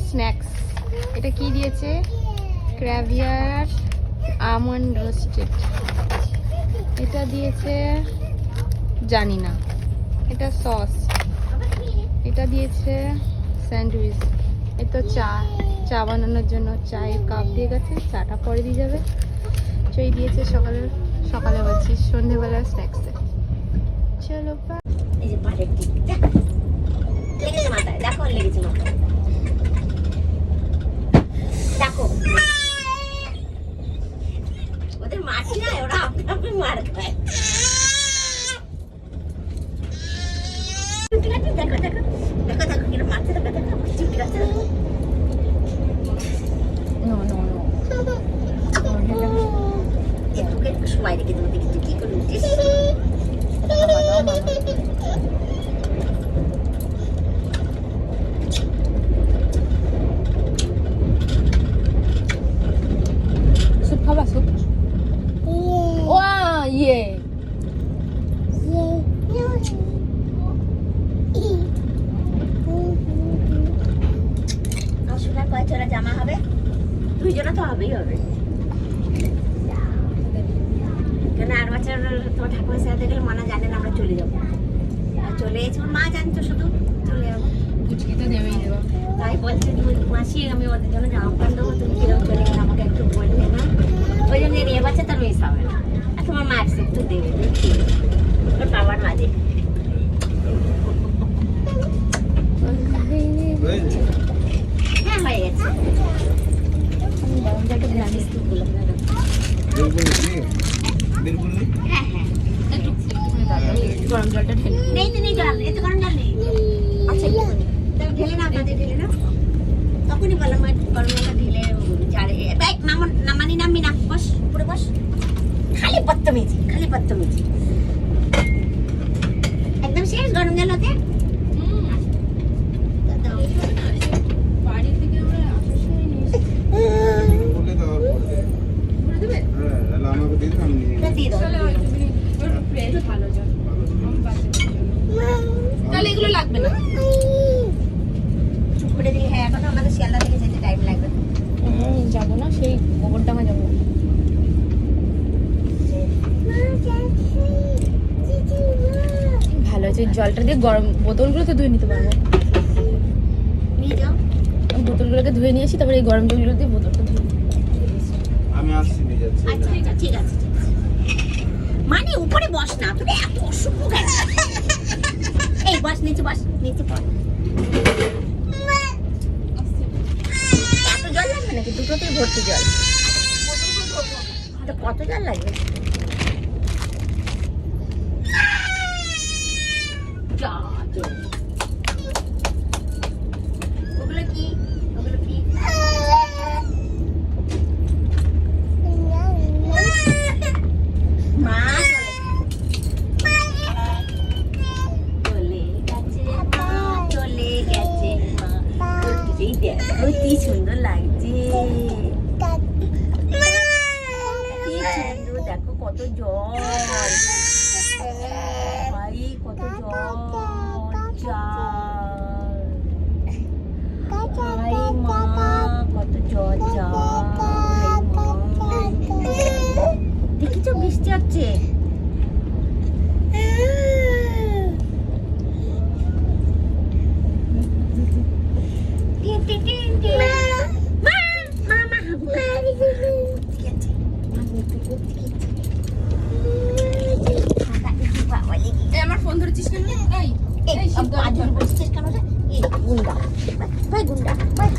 Snacks. এটা কি দিয়েছে? ক্র্যাভিয়ার আমন্ড রোস্টেড। এটা দিয়েছে জানি না, এটা সস। এটা দিয়েছে স্যান্ডউইচ। এটা চা বানানোর জন্য চায়ের কাপ দিয়ে গেছে, চাটা পরে দিয়ে যাবে। এই দিয়েছে সকালে বলছি সন্ধ্যেবেলার স্ন্যাক্সে। চলো এই যে পাটের টিপ লেগেছে মাথায়, দেখো লেগেছে মাথায়, দেখো ওদের মাটি না, ওরা আপনি আপনি মার খায়। দেখো দেখো দেখো দেখো কিনা মারছে, দেখো দেখো চিপটি গাছে। তোকে একটু সময় রেখে দেবো, দেখি তুই কি করে উঠিস। স্যুপ খাবা? স্যুপ? ওয়া ইয়ে সোনার কয় জোড়া জামা হবে? 2 জোড়া তো হবেই হবে। কেন আর বছর তোমার ঠাকুরের সাথে গেলে মানা জানে না আমরা চলে যাবো, আর চলে এসে মা জানতো শুধু চলে যাবো। কুচকি তো দেবেই দেবো। তাই বলছে মাসি আমি ওদের জন্য জামা প্যান্ট দেবো, তুমি কিরকম চলে গেলে আমাকে একটু বলবে না। ওই জন্য এ বাচ্চা তার মিস হবে না। আর তোমার মা একটু দেবে, দেখি ওর বাবার মাঝে। হ্যাঁ হয়ে গেছে। গরম জলটা হ্যাঁ হ্যাঁ একটু গরম জলটা ঢেলে নেই নেই জল, এত গরম জল নেই। আচ্ছা একটুখানি ঢেলে নাও, তাদের ঢেলে নাও। তখনই বললাম গরম জলটা ঢেলে ঝাড়ে। মামন নামানি নামবি না, বস উপরে বস। খালি বদতমিজি, খালি বদতমিজি। একদম শেষ গরম জল হতে। বাড়ি থেকে আমরা আসার সময় নিয়ে দিয়ে দাও। ভালো জল তাহলে এগুলো লাগবে না। চুপ করে দিলে হ্যাঁ, এখন আমাদের শিয়ালদা থেকে যেতে টাইম লাগবে। যাবো না, সেই গোবরডাঙ্গা যাবো। ভালো হয়েছে, জলটা দিয়ে গরম বোতলগুলোতে ধুয়ে নিতে পারবো। নিয়ে যাও। আমি বোতলগুলোকে ধুয়ে নিয়ে আসি, তারপরে এই গরম জলগুলো দিয়ে বোতলটা ধুয়ে আমি আসছি, নিয়ে যাচ্ছি। আচ্ছা ঠিক আছে ঠিক আছে। মানে উপরে বস না, তুই এত অসুখ কেন? এই বস নিচে, বস নিচে পড়। এত জল লাগবে নাকি? দুটোতেই ভর্তি জল। তো কত জল লাগবে? ওগুলো কি? ওগুলো কি? মা চলে গেছে, মা চলে গেছে, মা এই দেখো কি সুন্দর লাগছে। কি সুন্দর, দেখো কত জল ভাই, কত জল। ভাই মা কত জল দেখেছো বৃষ্টি হচ্ছে। আমার ফোন ধরেছিস কেন? বসছিস কেন? গুন্ডা ভাই, গুন্ডা ভাই।